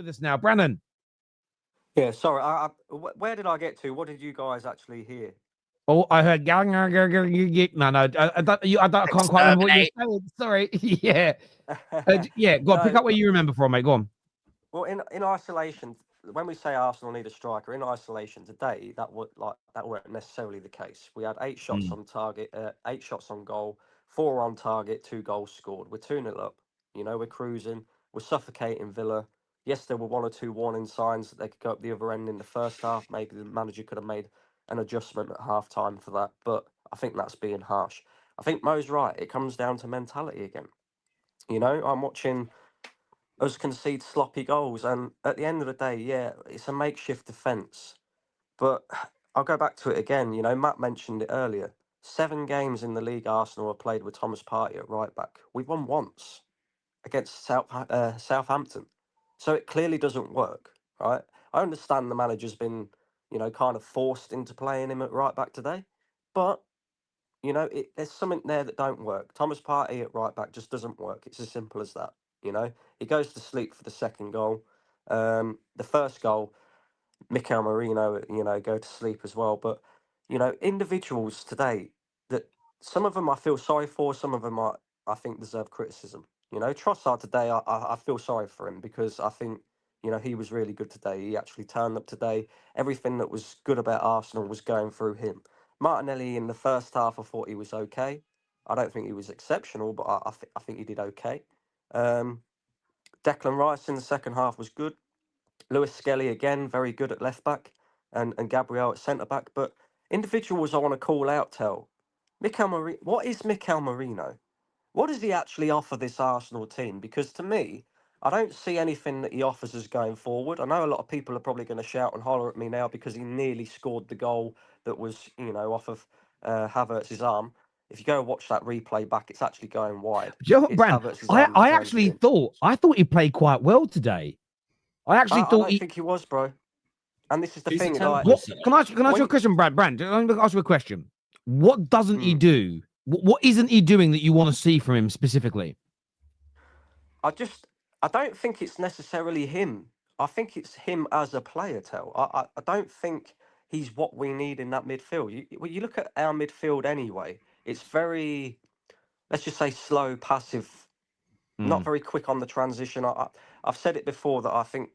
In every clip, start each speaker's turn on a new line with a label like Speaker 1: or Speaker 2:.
Speaker 1: with us now. Brandon.
Speaker 2: Yeah, sorry. Where did I get to? What did you guys actually hear?
Speaker 1: Oh, I heard. No, no. I can't quite remember what you
Speaker 3: Exterminate.
Speaker 1: were saying. Sorry. Yeah. Yeah. Go on. Pick
Speaker 2: No,
Speaker 1: up what you remember from, mate. Go on.
Speaker 2: well, in isolation, when we say Arsenal need a striker, in isolation today, that weren't necessarily the case. We had 8 shots
Speaker 1: Mm.
Speaker 2: on target, 8 shots on goal, 4 on target, 2 goals scored. We're 2-0 up. You know, we're cruising. We're suffocating Villa. Yes, there were 1 or 2 warning signs that they could go up the other end in the first half. Maybe the manager could have made an adjustment at half time for that, but I think that's being harsh. I think Mo's right. It comes down to mentality again. You know, I'm watching us concede sloppy goals. And at the end of the day, yeah, it's a makeshift defence. But I'll go back to it again. You know, Matt mentioned it earlier. 7 games in the league Arsenal have played with Thomas Partey at right back. We've won once against Southampton. So it clearly doesn't work, right? I understand the manager's been, kind of forced into playing him at right back today. But, there's something there that don't work. Thomas Partey at right back just doesn't work. It's as simple as that. He goes to sleep for the second goal. The first goal, Mikel Merino, go to sleep as well. But individuals today that some of them I feel sorry for, some of them I think deserve criticism. Trossard today, I feel sorry for him because I think he was really good today. He actually turned up today. Everything that was good about Arsenal was going through him. Martinelli in the first half, I thought he was okay. I don't think he was exceptional, but I think he did okay. Um, Declan Rice in the second half was good. Lewis Skelly again, very good at left back, and Gabriel at centre back. But individuals I want to call out, what is Mikel Merino? What does he actually offer this Arsenal team? Because to me, I don't see anything that he offers us going forward. I know a lot of people are probably going to shout and holler at me now because he nearly scored the goal that was, off of Havertz's arm. If you go watch that replay back, it's actually going wide.
Speaker 1: Do you know what,
Speaker 2: It's
Speaker 1: Brand?
Speaker 2: Havertz's
Speaker 1: I,
Speaker 2: arm that
Speaker 1: I
Speaker 2: turns it
Speaker 1: actually
Speaker 2: in.
Speaker 1: thought he played quite well today. I actually
Speaker 2: I
Speaker 1: thought
Speaker 2: don't
Speaker 1: he.
Speaker 2: think he was, bro. And this is the
Speaker 3: Who's the
Speaker 2: thing,
Speaker 3: temp
Speaker 2: like
Speaker 1: What
Speaker 3: was that?
Speaker 1: can I ask you a
Speaker 2: when
Speaker 1: question, Brand? Let me ask you a question. What doesn't he
Speaker 2: mm,
Speaker 1: do? What isn't he doing that you want to see from him specifically?
Speaker 2: I just I don't think it's necessarily him. I think it's him as a player. I don't think he's what we need in that midfield. When you look at our midfield anyway, it's very, let's just say, slow, passive, not
Speaker 1: Mm.
Speaker 2: very quick on the transition. I've said it before that I think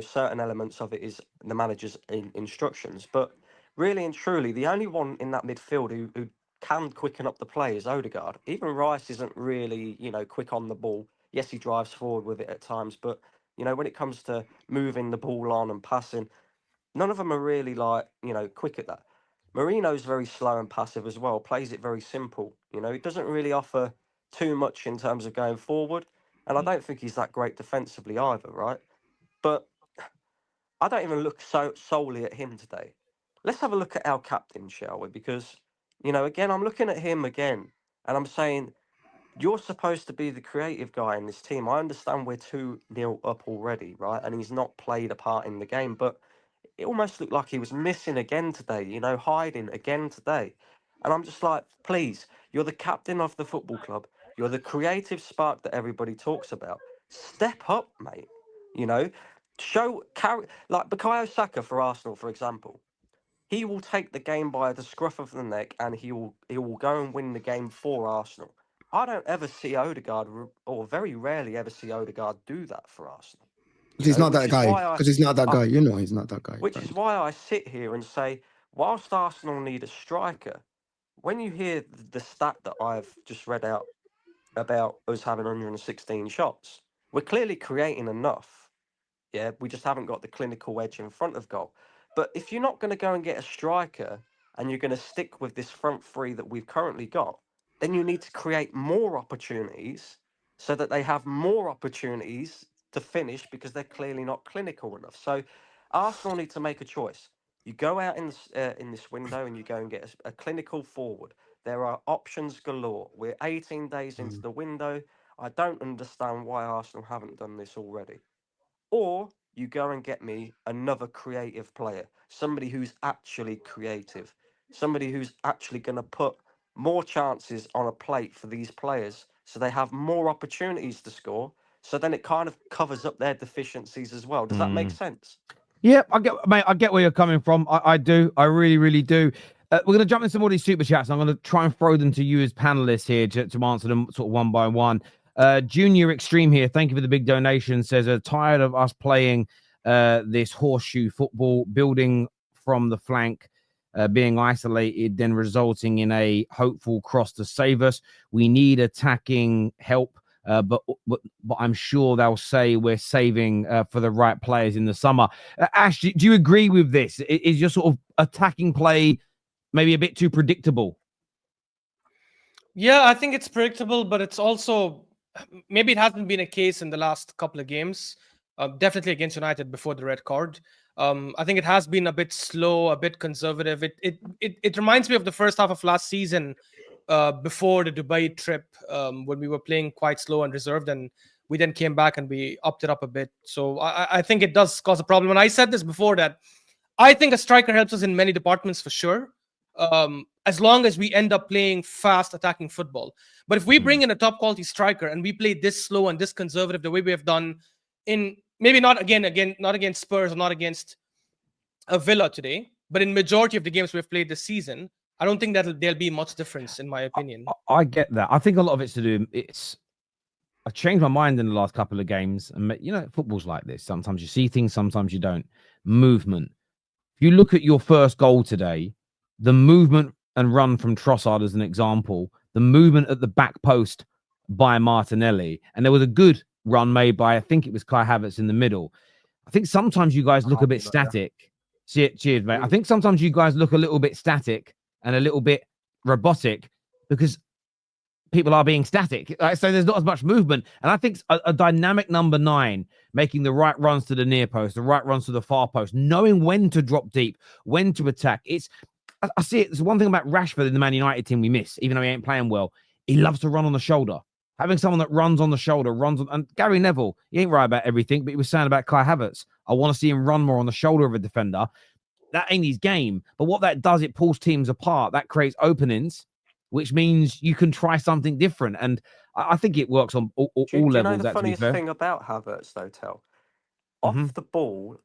Speaker 2: certain elements of it is the manager's instructions, but really and truly, the only one in that midfield who can quicken up the play is Odegaard. Even Rice isn't really quick on the ball. Yes, he drives forward with it at times, but when it comes to moving the ball on and passing, none of them are really like quick at that. Marino's very slow and passive as well. Plays it very simple. He doesn't really offer too much in terms of going forward, and I don't think he's that great defensively either, right? But I don't even look so solely at him today. Let's have a look at our captain, shall we? Because again, I'm looking at him again, and I'm saying you're supposed to be the creative guy in this team. I understand we're 2-0 up already, right? And he's not played a part in the game, but it almost looked like he was missing again today, hiding again today. And I'm just like, please, you're the captain of the football club. You're the creative spark that everybody talks about. Step up, mate. You know, carry like Bukayo Saka for Arsenal, for example. He will take the game by the scruff of the neck, and he will go and win the game for Arsenal. I don't ever see Odegaard, or very rarely ever see Odegaard do that for Arsenal.
Speaker 4: He's not
Speaker 2: Which
Speaker 4: that
Speaker 2: is
Speaker 4: guy.
Speaker 2: why
Speaker 4: Because he's not that
Speaker 2: I
Speaker 4: guy. You know he's not that guy,
Speaker 2: which is
Speaker 4: friend.
Speaker 2: why I sit here and say, whilst Arsenal need a striker, when you hear the stat that I've just read out about us having 116 shots, we're clearly creating enough. Yeah, we just haven't got the clinical edge in front of goal. But if you're not going to go and get a striker and you're going to stick with this front three that we've currently got, then you need to create more opportunities so that they have more opportunities to finish because they're clearly not clinical enough. So Arsenal need to make a choice. You go out in this window and you go and get a clinical forward. There are options galore. We're 18 days into the window. I don't understand why Arsenal haven't done this already. Or you go and get me another creative player, somebody who's actually creative, somebody who's actually going to put more chances on a plate for these players so they have more opportunities to score, So then it kind of covers up their deficiencies as well. Does that make sense?
Speaker 1: Yeah, I get where you're coming from. I do. I really, really do. We're going to jump into some more of these super chats. I'm going to try and throw them to you as panelists here to answer them sort of one by one. Junior Extreme here. Thank you for the big donation. Says, tired of us playing this horseshoe football, building from the flank, being isolated, then resulting in a hopeful cross to save us. We need attacking help. But I'm sure they'll say we're saving for the right players in the summer. Ash, do you agree with this? Is your sort of attacking play maybe a bit too predictable?
Speaker 3: Yeah, I think it's predictable, but it's also maybe it hasn't been a case in the last couple of games. Definitely against United before the red card. I think it has been a bit slow, a bit conservative. It reminds me of the first half of last season. Before the Dubai trip, when we were playing quite slow and reserved, and we then came back and we upped it up a bit. So I think it does cause a problem. And I said this before, that I think a striker helps us in many departments for sure, as long as we end up playing fast attacking football. But if we bring in a top quality striker and we play this slow and this conservative the way we have done in, maybe not not against Spurs or not against a Villa today, but in majority of the games we've played this season, I don't think there'll be much difference, in my opinion.
Speaker 1: I get that. I think a lot of it's to do. I changed my mind in the last couple of games, and football's like this. Sometimes you see things, sometimes you don't. Movement. If you look at your first goal today, the movement and run from Trossard as an example, the movement at the back post by Martinelli, and there was a good run made by, I think it was Kai Havertz in the middle. I think sometimes you guys look a bit static. Cheers, mate. I think sometimes you guys look a little bit static and a little bit robotic because people are being static. So there's not as much movement. And I think a dynamic number 9, making the right runs to the near post, the right runs to the far post, knowing when to drop deep, when to attack. I see it. There's one thing about Rashford in the Man United team we miss, even though he ain't playing well. He loves to run on the shoulder. Having someone that runs on the shoulder, and Gary Neville, he ain't right about everything, but he was saying about Kai Havertz, I want to see him run more on the shoulder of a defender. That ain't his game. But what that does, it pulls teams apart. That creates openings, which means you can try something different. And I think it works on all levels.
Speaker 2: Do you know the funniest thing about Havertz, though, Tel? Off the ball,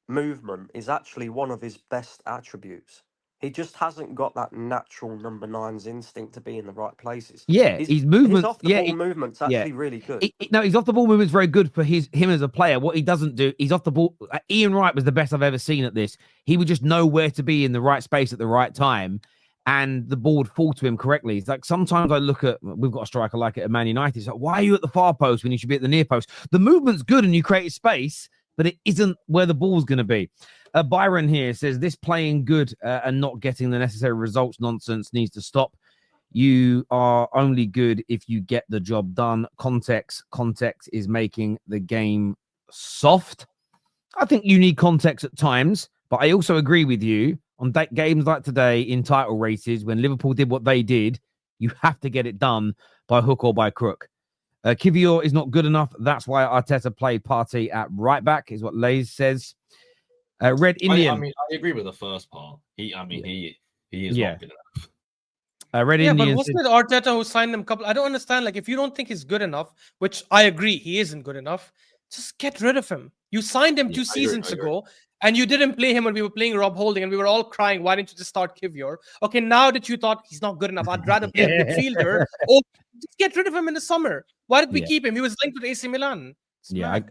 Speaker 2: movement is actually one of his best attributes. He just hasn't got that natural number 9's instinct to be in the right places.
Speaker 1: Yeah, his movement,
Speaker 2: his off the ball movement's actually really good.
Speaker 1: No, his off the ball movement's very good for him as a player. What he doesn't do, he's off the ball. Ian Wright was the best I've ever seen at this. He would just know where to be in the right space at the right time, and the ball would fall to him correctly. It's like sometimes I look at, we've got a striker like it at Man United. It's like, why are you at the far post when you should be at the near post? The movement's good and you create space, but it isn't where the ball's going to be. Byron here says, this playing good and not getting the necessary results nonsense needs to stop. You are only good if you get the job done. Context is making the game soft. I think you need context at times, but I also agree with you on games like today in title races, when Liverpool did what they did, you have to get it done by hook or by crook. Kivior is not good enough. That's why Arteta played Partey at right back, is what Lays says. Red Indian.
Speaker 5: I mean, I agree with the first part. He is not good enough.
Speaker 1: Red Indian.
Speaker 3: But wasn't it Arteta who signed him? I don't understand. Like, if you don't think he's good enough, which I agree, he isn't good enough, just get rid of him. You signed him 2 seasons ago, and you didn't play him when we were playing Rob Holding, and we were all crying, why didn't you just start Kivior? Okay, now that you thought he's not good enough, I'd rather play a midfielder. Or just get rid of him in the summer. Why did we keep him? He was linked with AC Milan. It's mad.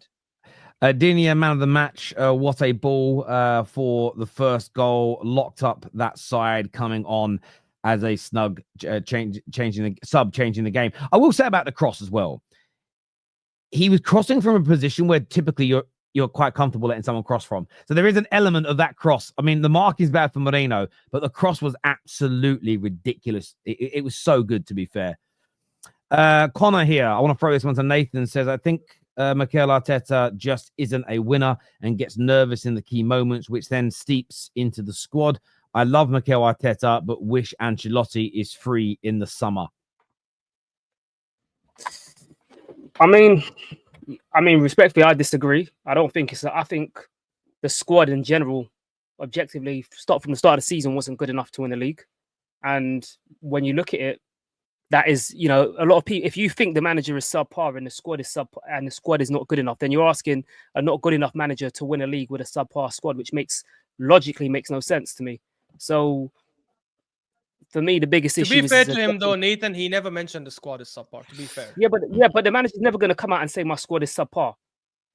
Speaker 1: Dinia, man of the match. What a ball for the first goal. Locked up that side, coming on as a snug changing the game. I will say about the cross as well. He was crossing from a position where typically you're quite comfortable letting someone cross from. So there is an element of that cross. I mean, the mark is bad for Merino, but the cross was absolutely ridiculous. It was so good, to be fair. Connor here. I want to throw this one to Nathan. Says, I think Mikel Arteta just isn't a winner and gets nervous in the key moments, which then steeps into the squad. I love Mikel Arteta, but wish Ancelotti is free in the summer.
Speaker 6: I mean, respectfully, I disagree. I don't think it's. I think the squad in general, objectively, from the start of the season, wasn't good enough to win the league. And when you look at it, that is, you know, a lot of people. If you think the manager is subpar and the squad is subpar and the squad is not good enough, then you're asking a not good enough manager to win a league with a subpar squad, which logically makes no sense to me. So for me, the biggest
Speaker 3: To
Speaker 6: issue
Speaker 3: be fair
Speaker 6: is
Speaker 3: to him, though, Nathan, he never mentioned the squad is subpar. To be fair,
Speaker 6: but the manager's never going to come out and say my squad is subpar.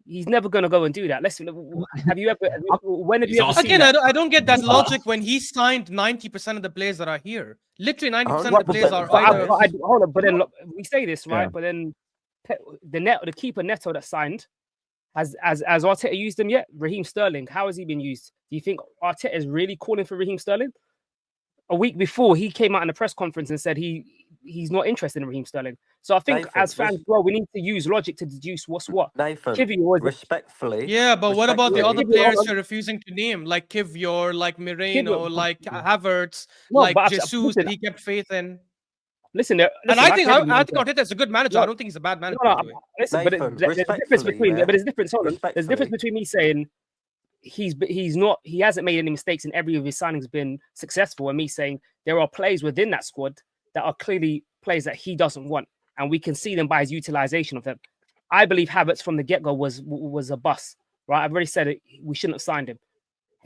Speaker 6: He's never going to go and do that. Have you ever? When have
Speaker 5: He's
Speaker 6: you ever
Speaker 5: asking-
Speaker 6: seen
Speaker 3: again,
Speaker 6: that?
Speaker 3: I don't get that logic when he signed 90% of the players that are here. Literally 90% of the players are either.
Speaker 6: Hold on, but then look, we say this right,
Speaker 1: Yeah.
Speaker 6: but then the keeper Neto that signed has Arteta used him yet? Raheem Sterling, how has he been used? Do you think Arteta is really calling for Raheem Sterling? A week before, he came out in a press conference and said he's not interested in Raheem Sterling. So I think
Speaker 2: Nathan,
Speaker 6: as fans, well, we need to use logic to deduce what's what.
Speaker 2: Nathan,
Speaker 6: Kivior
Speaker 2: respectfully.
Speaker 3: Yeah, but what about the other
Speaker 6: Kivior-
Speaker 3: players you're refusing to name, like Kivior, like Merino, like Havertz,
Speaker 6: No,
Speaker 3: like
Speaker 6: but
Speaker 3: Jesus
Speaker 6: listen,
Speaker 3: that he kept faith in?
Speaker 6: listen,
Speaker 3: And I think
Speaker 6: genuinely-
Speaker 3: Arteta is a good manager. I don't think he's a bad manager.
Speaker 6: No,
Speaker 3: by the way.
Speaker 6: listen, but
Speaker 2: Nathan,
Speaker 6: there's a difference
Speaker 2: respectfully,
Speaker 6: between
Speaker 2: yeah.
Speaker 6: but there's a difference. Hold on. There's a difference
Speaker 2: Respectfully.
Speaker 6: between me saying he hasn't made any mistakes and every of his signings been successful, and me saying there are players within that squad that are clearly players that he doesn't want, and we can see them by his utilization of them. I believe Havertz from the get-go was a bust, right? I've already said it. We shouldn't have signed him.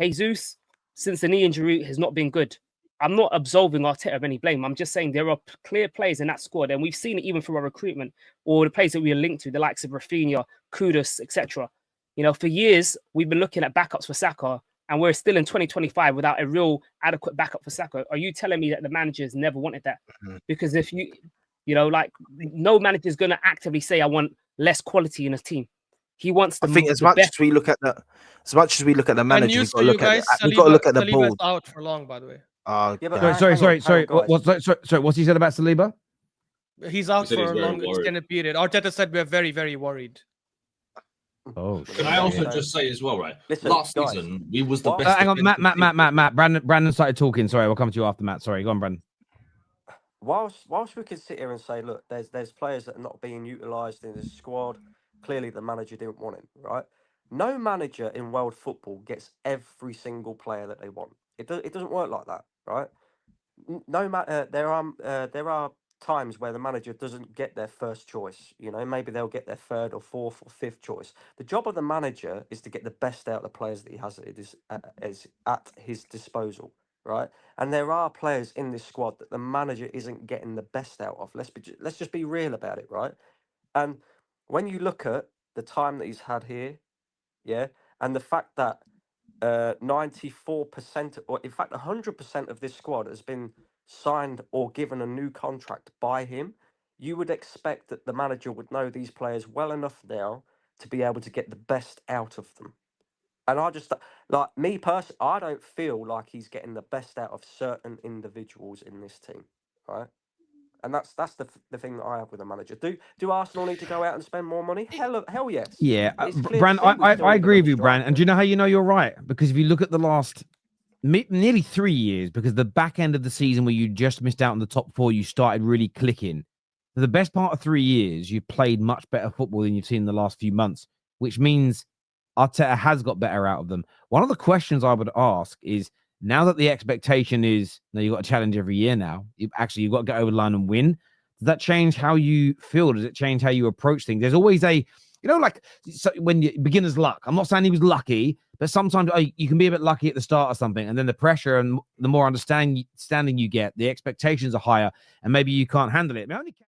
Speaker 6: Jesus, since the knee injury, has not been good. I'm not absolving Arteta of any blame. I'm just saying there are clear players in that squad, and we've seen it even through our recruitment or the players that we are linked to, the likes of Rafinha, Kudus, etc. You know, for years we've been looking at backups for Saka, and we're still in 2025 without a real adequate backup for Saka. Are you telling me that the managers never wanted that? Because if like no manager is going to actively say, "I want less quality in a team." He wants the.
Speaker 7: I think as much as we look at the
Speaker 3: And
Speaker 7: manager,
Speaker 3: news
Speaker 7: we've got
Speaker 3: for
Speaker 7: to
Speaker 3: you
Speaker 7: look
Speaker 3: guys,
Speaker 7: at we've got to look at the
Speaker 3: Saliba's
Speaker 7: board.
Speaker 3: out for long, by the way.
Speaker 7: Oh,
Speaker 2: Yeah, but
Speaker 7: God.
Speaker 1: Sorry,
Speaker 2: hang on,
Speaker 1: sorry.
Speaker 2: guys.
Speaker 1: Sorry. What's he said about Saliba?
Speaker 3: He's out
Speaker 5: said
Speaker 3: for
Speaker 5: he's
Speaker 3: a
Speaker 5: very
Speaker 3: long
Speaker 5: worried.
Speaker 3: extended period. Arteta said we're very, very worried.
Speaker 1: Oh,
Speaker 5: Can I also just say as well, right?
Speaker 2: Listen,
Speaker 5: Last
Speaker 2: guys,
Speaker 5: season, we was the
Speaker 2: whilst-
Speaker 5: best.
Speaker 1: hang on,
Speaker 5: defensive team.
Speaker 1: Matt. Brandon started talking. Sorry, we'll come to you after Matt. Sorry, go on, Brandon.
Speaker 2: Whilst we can sit here and say, look, there's players that are not being utilised in this squad. Clearly, the manager didn't want him, right? No manager in world football gets every single player that they want. It doesn't work like that, right? No matter there are times where the manager doesn't get their first choice. You know, maybe they'll get their third or fourth or fifth choice. The job of the manager is to get the best out of the players that he has is at his disposal, right? And there are players in this squad that the manager isn't getting the best out of. Let's just be real about it, right? And when you look at the time that he's had here, yeah, and the fact that 94%, or in fact 100% of this squad has been signed or given a new contract by him, you would expect that the manager would know these players well enough now to be able to get the best out of them. And I just, like me personally, I don't feel like he's getting the best out of certain individuals in this team, right? And that's the thing that I have with a manager. Do Arsenal need to go out and spend more money? Hell yes.
Speaker 1: Yeah,
Speaker 2: It's clear
Speaker 1: Brand,
Speaker 2: to see we still
Speaker 1: I
Speaker 2: need
Speaker 1: agree with
Speaker 2: another
Speaker 1: you, Brand.
Speaker 2: striker.
Speaker 1: And do you know how you know you're right? Because if you look at the last nearly 3 years, because the back end of the season where you just missed out on the top four, you started really clicking. For the best part of 3 years, you've played much better football than you've seen in the last few months, which means Arteta has got better out of them. One of the questions I would ask is, now that the expectation is, now you've got a challenge every year now, you've got to get over the line and win. Does that change how you feel? Does it change how you approach things? There's always like when you beginner's luck. I'm not saying he was lucky, but sometimes you can be a bit lucky at the start or something, and then the pressure and the more understanding you get, the expectations are higher, and maybe you can't handle it.